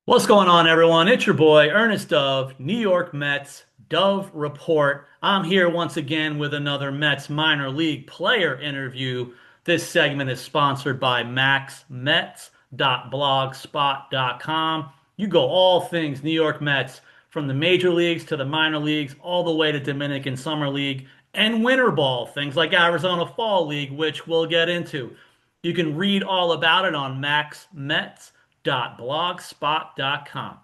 What's going on, everyone? It's your boy, Ernest Dove, New York Mets, Dove Report. I'm here once again with another Mets minor league player interview. This segment is sponsored by maxmets.blogspot.com. You go all things New York Mets, from the major leagues to the minor leagues, all the way to Dominican Summer League and winter ball, things like Arizona Fall League, which we'll get into. You can read all about it on maxmets.blogspot.com.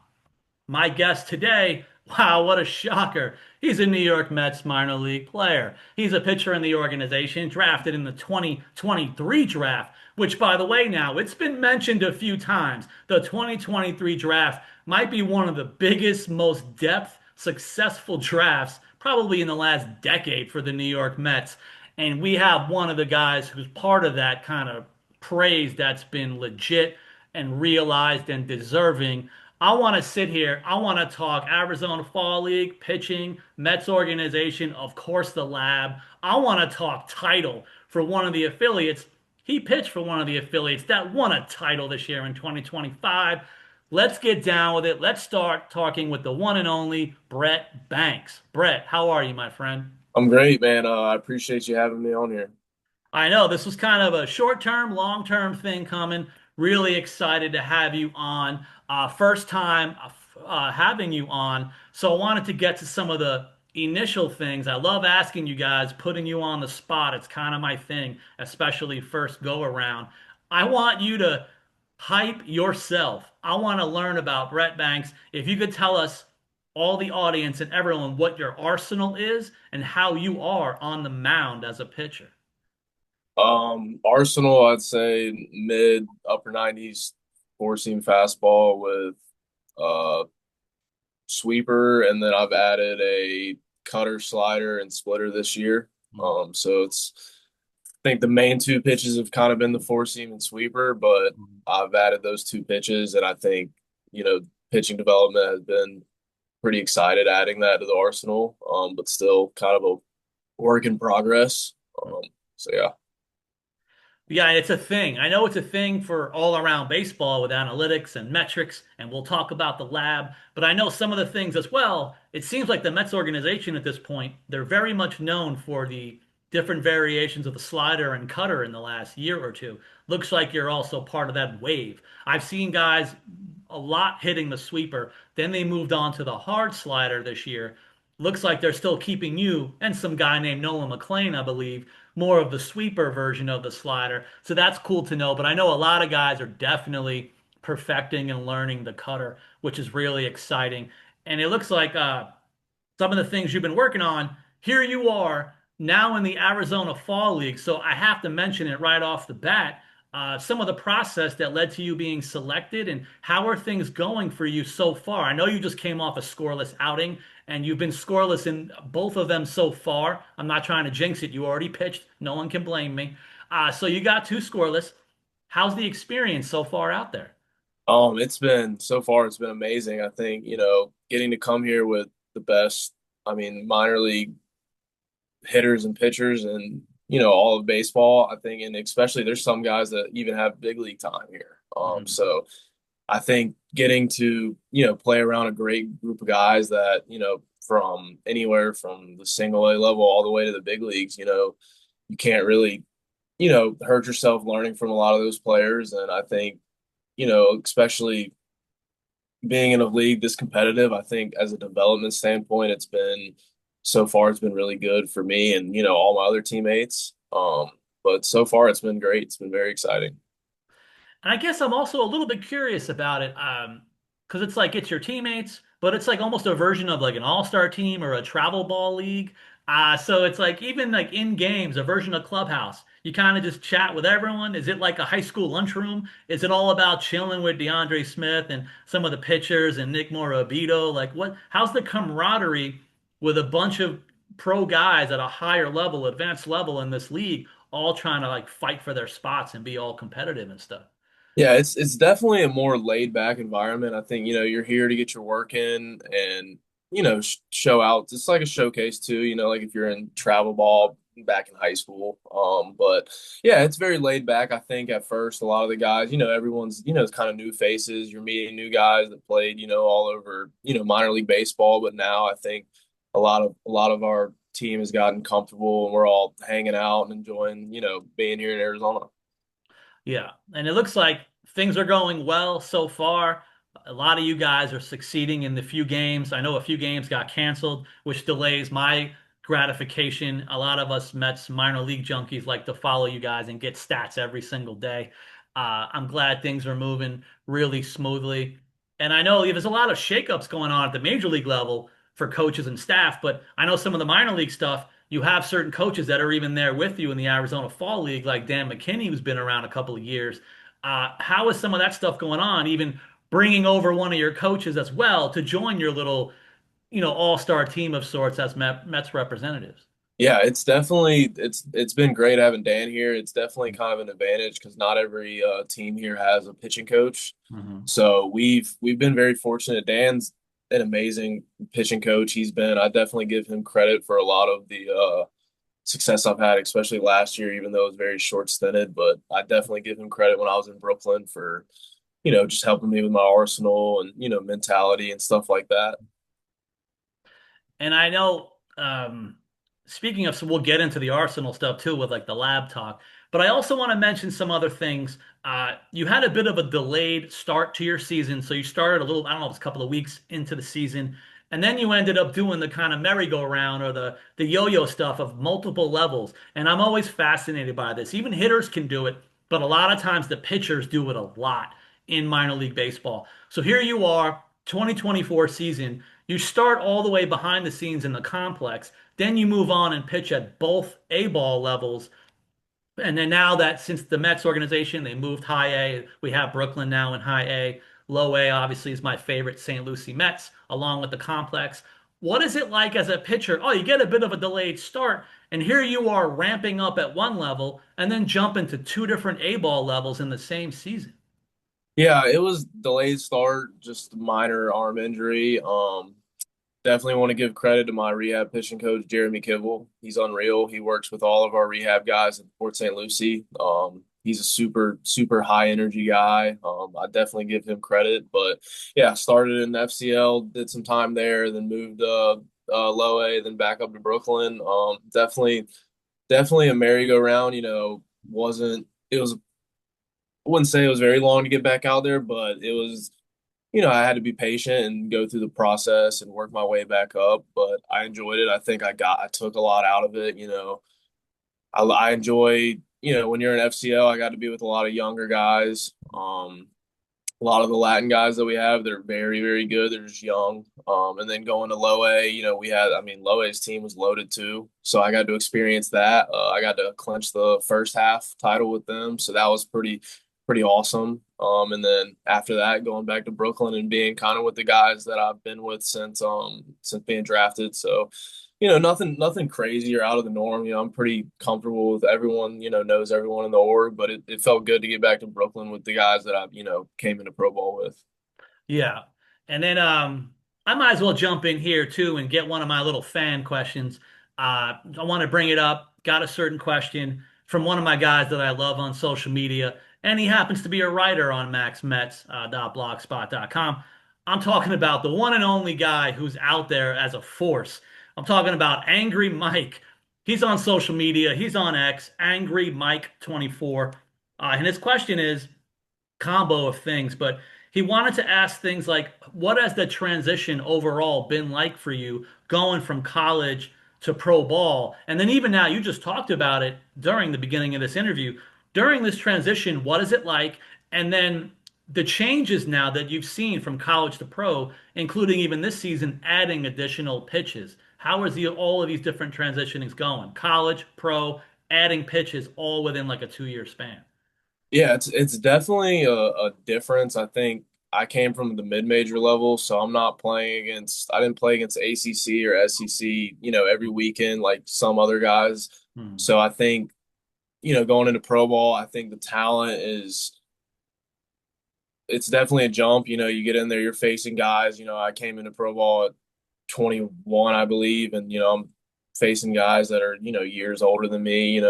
My guest today, wow, what a shocker. He's a New York Mets minor league player. He's a pitcher in the organization, drafted in the 2023 draft, which, by the way, now it's been mentioned a few times. The 2023 draft might be one of the biggest, most depth, successful drafts probably in the last decade for the New York Mets. And we have one of the guys who's part of that kind of praise that's been legit and realized and deserving. I want to sit here. I want to talk Arizona Fall League, pitching, Mets organization, of course, the lab. I want to talk title for one of the affiliates. He pitched for one of the affiliates that won a title this year in 2025. Let's get down with it. Let's start talking with the one and only Brett Banks. Brett, how are you, my friend? I'm great, man. I appreciate you having me on here. I know this was kind of a short term, long term thing coming. Really excited to have you on. First time having you on. So I wanted to get to some of the initial things. I love asking you guys, putting you on the spot. It's kind of my thing, especially first go around. I want you to hype yourself. I want to learn about Brett Banks. If you could tell us, all the audience and everyone, what your arsenal is and how you are on the mound as a pitcher. Arsenal, I'd say mid upper 90s four seam fastball with uh sweeper, and then I've added a cutter, slider, and splitter this year. So I think the main two pitches have kind of been the four seam and sweeper, but I've added those two pitches, and I think pitching development has been pretty excited adding that to the arsenal. But still kind of a work in progress. So yeah. Yeah, it's a thing. I know it's a thing for all around baseball with analytics and metrics, and we'll talk about the lab, but I know some of the things as well. It seems like the Mets organization at this point, they're very much known for the different variations of the slider and cutter in the last year or two. Looks like you're also part of that wave. I've seen guys a lot hitting the sweeper, then they moved on to the hard slider this year. Looks like they're still keeping you and some guy named Nolan McLean, I believe, more of the sweeper version of the slider. So that's cool to know. But I know a lot of guys are definitely perfecting and learning the cutter, which is really exciting. And it looks like some of the things you've been working on, here you are now in the Arizona Fall League. So I have to mention it right off the bat. Some of the process that led to you being selected and how are things going for you so far? I know you just came off a scoreless outing and you've been scoreless in both of them so far. I'm not trying to jinx it. You already pitched. No one can blame me. So you got two scoreless. How's the experience so far out there? It's been so far, it's been amazing. I think, getting to come here with the best, minor league hitters and pitchers and, all of baseball, I think, and especially there's some guys that even have big league time here. Mhm. So I think getting to, play around a great group of guys that, from anywhere from the single A level all the way to the big leagues, you can't really, hurt yourself learning from a lot of those players. And I think, especially being in a league this competitive, I think as a development standpoint, so far it's been really good for me and all my other teammates. But so far it's been great. It's been very exciting. And I guess I'm also a little bit curious about it, because it's like it's your teammates, but it's like almost a version of like an all-star team or a travel ball league. So it's like even like in games, a version of Clubhouse. You kind of just chat with everyone. Is it like a high school lunchroom? Is it all about chilling with DeAndre Smith and some of the pitchers and Nick Morabito? Like what? How's the camaraderie with a bunch of pro guys at a higher level, advanced level in this league, all trying to like fight for their spots and be all competitive and stuff? Yeah, it's definitely a more laid back environment. I think, you're here to get your work in and, show out. It's like a showcase too, like if you're in travel ball, back in high school. But yeah, it's very laid back. I think at first, a lot of the guys, everyone's, it's kind of new faces. You're meeting new guys that played, all over, minor league baseball. But now I think a lot of our team has gotten comfortable and we're all hanging out and enjoying, being here in Arizona. Yeah, and it looks like things are going well so far. A lot of you guys are succeeding in the few games. I know a few games got canceled, which delays my gratification. A lot of us Mets minor league junkies like to follow you guys and get stats every single day. I'm glad things are moving really smoothly. And I know there's a lot of shakeups going on at the major league level for coaches and staff, but I know some of the minor league stuff you have certain coaches that are even there with you in the Arizona Fall League, like Dan McKinney, who's been around a couple of years. How is some of that stuff going on? Even bringing over one of your coaches as well to join your little, all-star team of sorts as Mets representatives. Yeah, it's been great having Dan here. It's definitely kind of an advantage because not every team here has a pitching coach. Mhm. So we've been very fortunate. Dan's an amazing pitching coach. I definitely give him credit for a lot of the success I've had, especially last year, even though it was very short stinted. But I definitely give him credit when I was in Brooklyn for, just helping me with my arsenal and, mentality and stuff like that. And I know, speaking of, so we'll get into the Arsenal stuff too with like the lab talk, but I also want to mention some other things. You had a bit of a delayed start to your season. So you started a little, I don't know, it was a couple of weeks into the season. And then you ended up doing the kind of merry-go-round or the yo-yo stuff of multiple levels. And I'm always fascinated by this. Even hitters can do it, but a lot of times the pitchers do it a lot in minor league baseball. So here you are, 2024 season. You start all the way behind the scenes in the complex, then you move on and pitch at both A ball levels. And then now that since the Mets organization, they moved high A, we have Brooklyn now in high A. Low A obviously is my favorite St. Lucie Mets, along with the complex. What is it like as a pitcher? Oh, you get a bit of a delayed start, and here you are ramping up at one level and then jumping to two different A ball levels in the same season. Yeah, it was delayed start, just minor arm injury. Definitely want to give credit to my rehab pitching coach, Jeremy Kivel. He's unreal. He works with all of our rehab guys at Port St. Lucie. He's a super, super high energy guy. I definitely give him credit. But yeah, started in FCL, did some time there, then moved low A, then back up to Brooklyn. Definitely a merry-go-round. Wasn't it was I wouldn't say it was very long to get back out there, but it was, I had to be patient and go through the process and work my way back up. But I enjoyed it. I took a lot out of it. I enjoy, when you're in FCL, I got to be with a lot of younger guys. A lot of the Latin guys that we have, they're very, very good. They're just young. And then going to low A, low A's team was loaded too. So I got to experience that. I got to clinch the first half title with them. So that was pretty awesome. And then after that, going back to Brooklyn and being kind of with the guys that I've been with since being drafted. So, nothing crazy or out of the norm. I'm pretty comfortable with everyone, knows everyone in the org, but it felt good to get back to Brooklyn with the guys that I've, came into pro ball with. Yeah. And then I might as well jump in here too and get one of my little fan questions. I want to bring it up. Got a certain question from one of my guys that I love on social media, and he happens to be a writer on maxmets.blogspot.com. I'm talking about the one and only guy who's out there as a force. I'm talking about Angry Mike. He's on social media. He's on X, Angry Mike 24. And his question is, combo of things, but he wanted to ask things like, what has the transition overall been like for you going from college to pro ball? And then even now, you just talked about it during the beginning of this interview. During this transition, what is it like? And then the changes now that you've seen from college to pro, including even this season, adding additional pitches. How is all of these different transitionings going? College, pro, adding pitches all within like a 2 year span. Yeah, it's definitely a difference. I think I came from the mid-major level, so I didn't play against ACC or SEC, every weekend like some other guys. Hmm. So I think, going into pro ball, I think the talent it's definitely a jump. You get in there, you're facing guys. I came into pro ball at 21, I believe, and I'm facing guys that are, years older than me,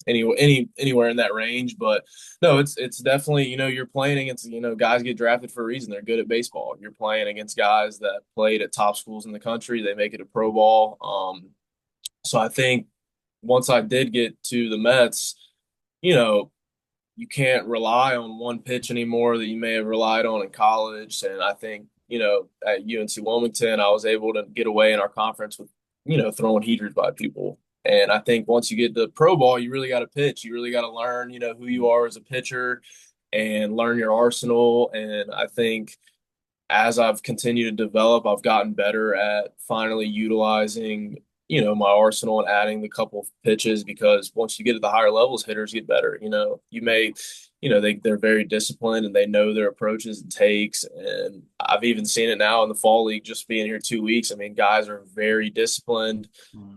anywhere in that range. But no, it's definitely, you're playing against, guys get drafted for a reason. They're good at baseball. You're playing against guys that played at top schools in the country. They make it a pro ball. So I think once I did get to the Mets, you know, you can't rely on one pitch anymore that you may have relied on in college. And I think, at UNC Wilmington, I was able to get away in our conference with, throwing heaters by people. And I think once you get to pro ball, you really got to pitch. You really got to learn, who you are as a pitcher and learn your arsenal. And I think as I've continued to develop, I've gotten better at finally utilizing, my arsenal and adding the couple of pitches because once you get to the higher levels, hitters get better. You may, they're very disciplined and they know their approaches and takes. And I've even seen it now in the fall league, just being here 2 weeks. I mean, guys are very disciplined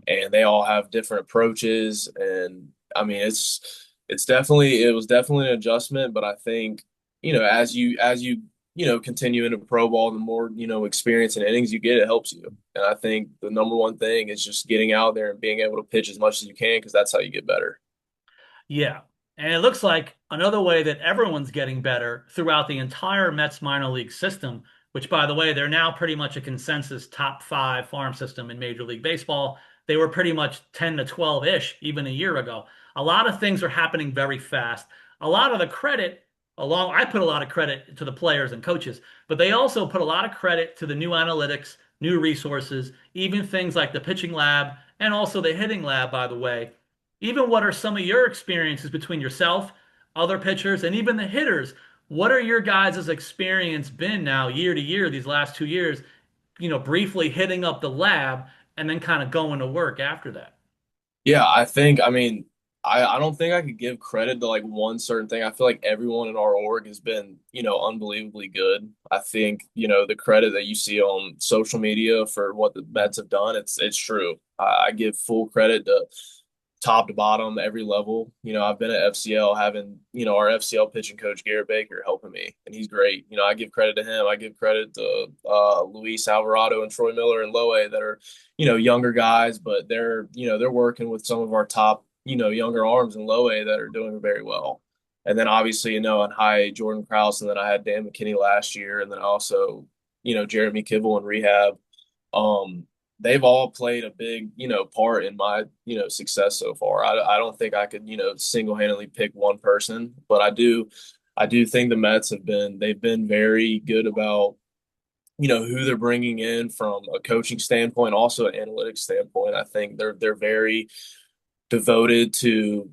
and they all have different approaches. And I mean, it was definitely an adjustment, but I think, as you continue into pro ball, the more, experience and innings you get, it helps you. And I think the number one thing is just getting out there and being able to pitch as much as you can because that's how you get better. Yeah. And it looks like another way that everyone's getting better throughout the entire Mets minor league system, which, by the way, they're now pretty much a consensus top five farm system in Major League Baseball. They were pretty much 10 to 12-ish even a year ago. A lot of things are happening very fast. A lot of the credit, I put a lot of credit to the players and coaches, but they also put a lot of credit to the new analytics, new resources, even things like the pitching lab and also the hitting lab, by the way. Even what are some of your experiences between yourself, other pitchers, and even the hitters? What are your guys' experience been now, year to year, these last 2 years, briefly hitting up the lab and then kind of going to work after that? Yeah, I mean, I don't think I could give credit to like one certain thing. I feel like everyone in our org has been, unbelievably good. I think, the credit that you see on social media for what the Mets have done, it's true. I give full credit to top to bottom, every level. I've been at FCL having, our FCL pitching coach Garrett Baker helping me, and he's great. I give credit to him. I give credit to Luis Alvarado and Troy Miller and Loe that are, younger guys, but they're working with some of our top, younger arms and Loe that are doing very well. And then obviously, and high Jordan Krause, and then I had Dan McKinney last year, and then also, Jeremy Kibble in rehab. Um, they've all played a big, part in my, success so far. I don't think I could, single-handedly pick one person, but I do think the Mets they've been very good about, who they're bringing in from a coaching standpoint, also an analytics standpoint. I think they're very devoted to,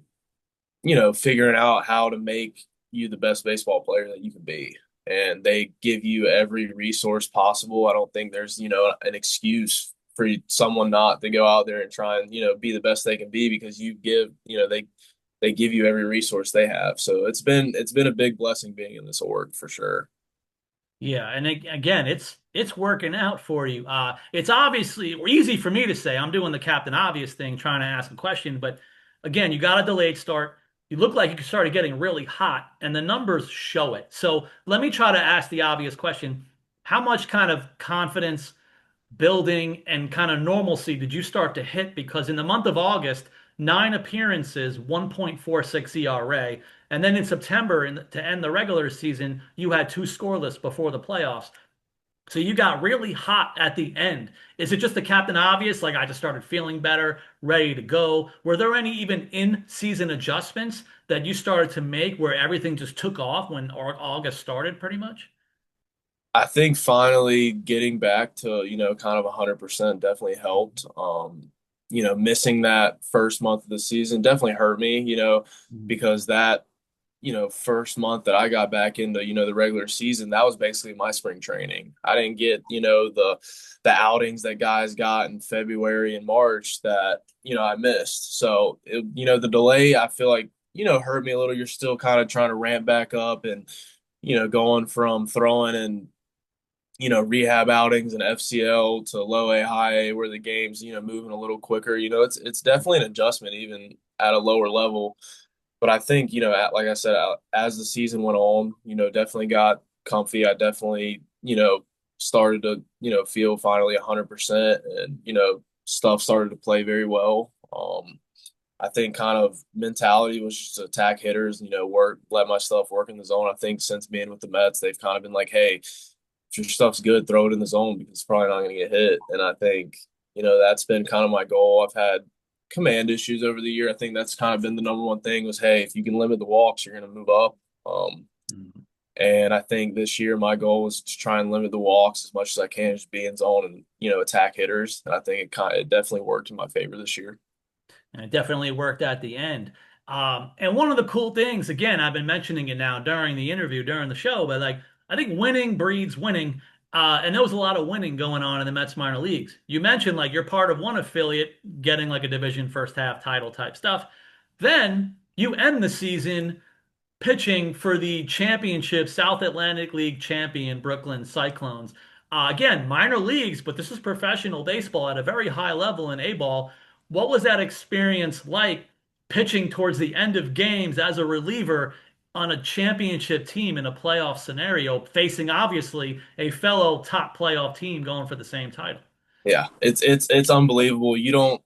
figuring out how to make you the best baseball player that you can be. And they give you every resource possible. I don't think there's, an excuse for someone not to go out there and try and, be the best they can be because they give you every resource they have. So it's been a big blessing being in this org for sure. Yeah, and again, it's working out for you. It's obviously easy for me to say. I'm doing the Captain Obvious thing, trying to ask a question, but again, you got a delayed start. You look like you started getting really hot, and the numbers show it. So let me try to ask the obvious question: how much kind of confidence building and kind of normalcy did you start to hit? Because in the month of August, 9 appearances, 1.46 ERA. And then in September, to end the regular season, you had two scoreless before the playoffs. So you got really hot at the end. Is it just the Captain Obvious? Like I just started feeling better, ready to go. Were there any even in-season adjustments that you started to make where everything just took off when August started pretty much? I think finally getting back to, kind of 100% definitely helped. Missing that first month of the season definitely hurt me, because that, first month that I got back into, the regular season, that was basically my spring training. I didn't get, the outings that guys got in February and March that, I missed. So, the delay, I feel like, hurt me a little. You're still kind of trying to ramp back up and, going from throwing and rehab outings and FCL to low A, high A, where the game's, moving a little quicker. It's definitely an adjustment even at a lower level. But I think, like I said, as the season went on, definitely got comfy. I definitely, started to, feel finally 100%. And, stuff started to play very well. I think kind of mentality was just to attack hitters, work, let my stuff work in the zone. I think since being with the Mets, they've kind of been like, hey, if your stuff's good, throw it in the zone because it's probably not going to get hit. And I think, that's been kind of my goal. I've had command issues over the year. I think that's kind of been the number one thing was, hey, if you can limit the walks, you're going to move up. Mhm. And I think this year my goal is to try and limit the walks as much as I can, just be in zone and, attack hitters. And I think it definitely worked in my favor this year. And it definitely worked at the end. And one of the cool things, again, I've been mentioning it now during the interview, during the show, but like I think winning breeds winning. And there was a lot of winning going on in the Mets minor leagues. You mentioned like you're part of one affiliate getting like a division first half title type stuff. Then you end the season pitching for the championship South Atlantic League champion Brooklyn Cyclones. Again, minor leagues, but this is professional baseball at a very high level in A ball. What was that experience like pitching towards the end of games as a reliever on a championship team in a playoff scenario, facing obviously a fellow top playoff team going for the same title? Yeah, it's unbelievable. You don't,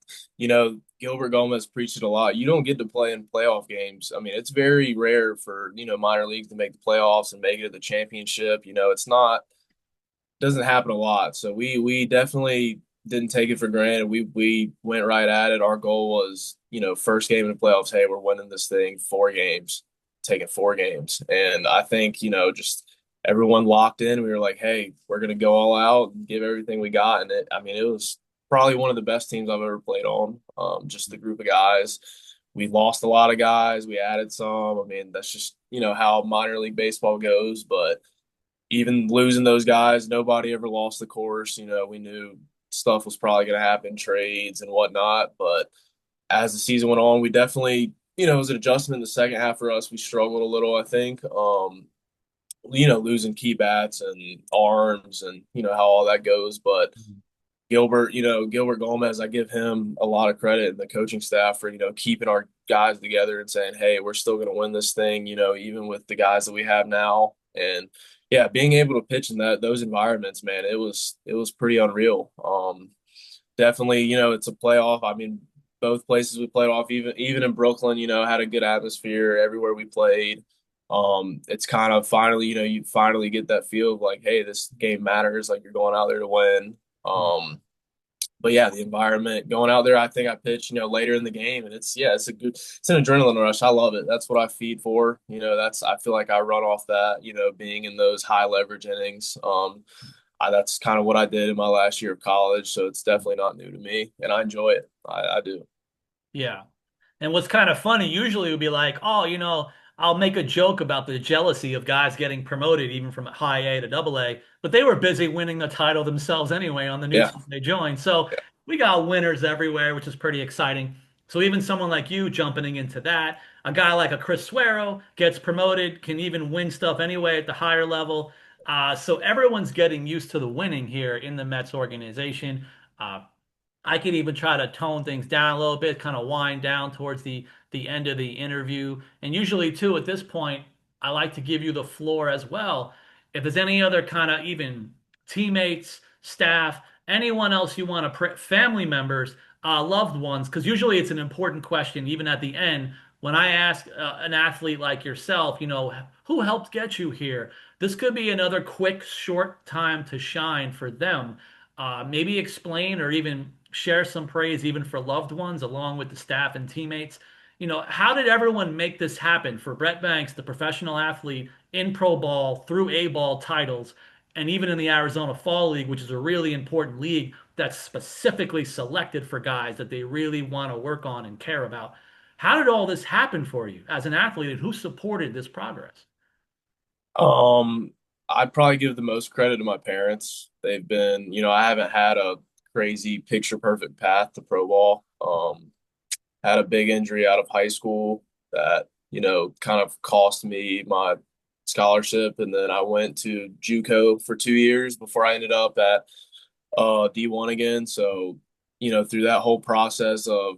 Gilbert Gomez preached it a lot. You don't get to play in playoff games. I mean, it's very rare for, minor leagues to make the playoffs and make it to the championship. It's not doesn't happen a lot. So we definitely didn't take it for granted. We went right at it. Our goal was, first game in the playoffs, hey, we're winning this thing 4 games, taking 4 games. And I think, just everyone locked in. We were like, hey, we're gonna go all out and give everything we got. And I mean, it was probably one of the best teams I've ever played on. Just the group of guys. We lost a lot of guys. We added some. I mean, that's just, how minor league baseball goes. But even losing those guys, nobody ever lost the course. We knew stuff was probably going to happen, trades and whatnot. But as the season went on, we definitely, it was an adjustment in the second half for us. We struggled a little, I think. Losing key bats and arms and, how all that goes. But Gilbert Gomez, I give him a lot of credit and the coaching staff for, keeping our guys together and saying, hey, we're still going to win this thing, even with the guys that we have now. And yeah, being able to pitch in those environments, man, it was pretty unreal. Definitely, it's a playoff. I mean, both places we played off, even in Brooklyn, had a good atmosphere everywhere we played. It's kind of finally, you finally get that feel of like, hey, this game matters, like you're going out there to win. But yeah, the environment going out there, I think I pitched, later in the game and it's an adrenaline rush. I love it. That's what I feed for. I feel like I run off that, being in those high leverage innings. That's kind of what I did in my last year of college. So it's definitely not new to me and I enjoy it. I do. Yeah. And what's kind of funny, usually it would be like, oh, I'll make a joke about the jealousy of guys getting promoted even from high A to double A, but they were busy winning the title themselves anyway on the new Yeah. team they joined. So we got winners everywhere, which is pretty exciting. So even someone like you jumping into that, a guy like a Chris Suero gets promoted, can even win stuff anyway at the higher level. So everyone's getting used to the winning here in the Mets organization. Uh, I could even try to tone things down a little bit, kind of wind down towards the end of the interview. And usually too, at this point, I like to give you the floor as well. If there's any other kind of even teammates, staff, anyone else you want to, family members, loved ones, because usually it's an important question, even at the end. When I ask an athlete like yourself, who helped get you here? This could be another quick, short time to shine for them. Maybe explain or even share some praise even for loved ones along with the staff and teammates. How did everyone make this happen for Brett Banks, the professional athlete in pro ball through A ball titles, and even in the Arizona Fall League, which is a really important league that's specifically selected for guys that they really want to work on and care about? How did all this happen for you as an athlete and who supported this progress? Um, I'd probably give the most credit to my parents. They've been, I haven't had a crazy picture perfect path to pro ball. Had a big injury out of high school that, kind of cost me my scholarship. And then I went to JUCO for 2 years before I ended up at D1 again. So, through that whole process of,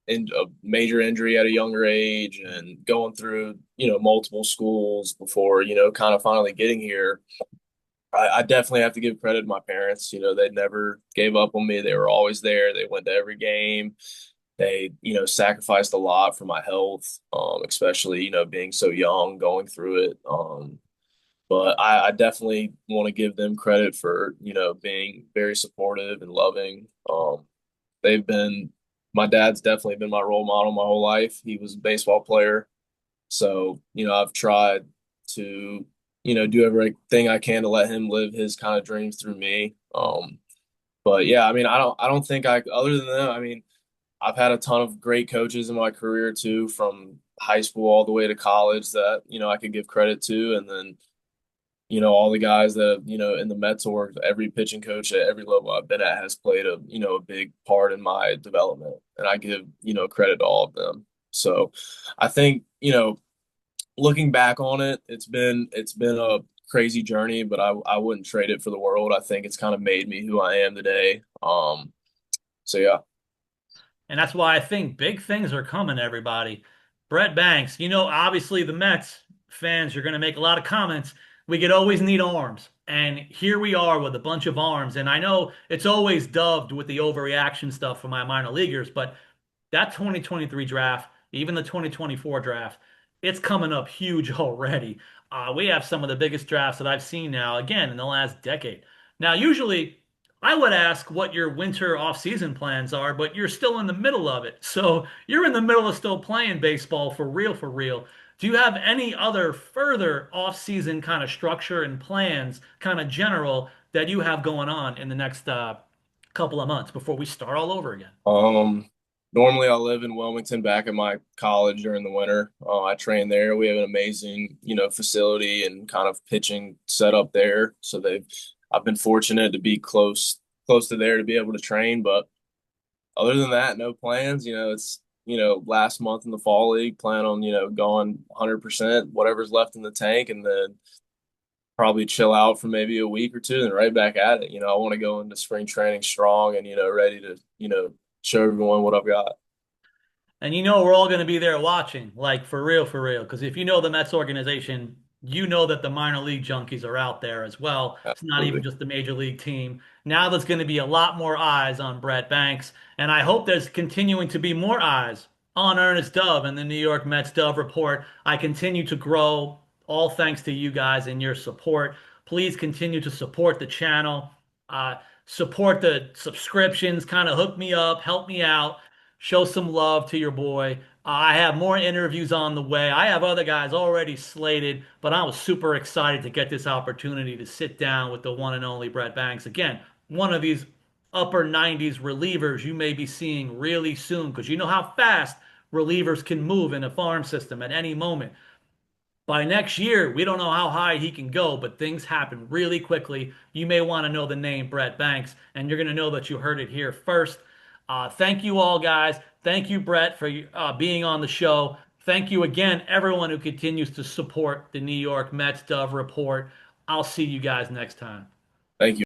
a major injury at a younger age and going through, multiple schools before, kind of finally getting here. I definitely have to give credit to my parents. You know, they never gave up on me. They were always there. They went to every game. They, sacrificed a lot for my health, especially, being so young, going through it. But I definitely want to give them credit for, being very supportive and loving. They've been, my dad's definitely been my role model my whole life. He was a baseball player. So, I've tried to, do everything I can to let him live his kind of dreams through me. But yeah, I mean, I don't think other than them, I mean, I've had a ton of great coaches in my career too, from high school all the way to college that, I could give credit to. And then, all the guys that, in the Mets org, every pitching coach at every level I've been at has played a big part in my development. And I give, credit to all of them. So I think, looking back on it, it's been a crazy journey, but I wouldn't trade it for the world. I think it's kind of made me who I am today. So yeah. And that's why I think big things are coming, everybody. Brett Banks, obviously the Mets fans are going to make a lot of comments. We could always need arms. And here we are with a bunch of arms. And I know it's always dubbed with the overreaction stuff for my minor leaguers, but that 2023 draft, even the 2024 draft, it's coming up huge already. We have some of the biggest drafts that I've seen now, again, in the last decade. Now, usually I would ask what your winter off-season plans are, but you're still in the middle of it. So you're in the middle of still playing baseball for real, for real. Do you have any other further off-season kind of structure and plans, kind of general, that you have going on in the next couple of months before we start all over again? Um, Normally I live in Wilmington back at my college during the winter. I train there. We have an amazing, facility and kind of pitching setup there. So I've been fortunate to be close to there to be able to train. But other than that, no plans. It's, last month in the fall league, plan on, going 100%, whatever's left in the tank, and then probably chill out for maybe a week or two and right back at it. I want to go into spring training strong and, ready to, show everyone what I've got. And we're all going to be there watching, like for real, for real. Because if you know the Mets organization, you know that the minor league junkies are out there as well. It's not even Absolutely. just the major league team. Now there's going to be a lot more eyes on Brett Banks. And I hope there's continuing to be more eyes on Ernest Dove and the New York Mets Dove Report. I continue to grow, all thanks to you guys and your support. Please continue to support the channel, uh, support the subscriptions, kind of hook me up, help me out. Show some love to your boy. I have more interviews on the way. I have other guys already slated, but I was super excited to get this opportunity to sit down with the one and only Brett Banks. Again, one of these upper 90s relievers you may be seeing really soon because you know how fast relievers can move in a farm system at any moment. By next year, we don't know how high he can go, but things happen really quickly. You may want to know the name Brett Banks, and you're going to know that you heard it here first. Thank you all, guys. Thank you, Brett, for being on the show. Thank you again, everyone who continues to support the New York Mets Dove Report. I'll see you guys next time. Thank you.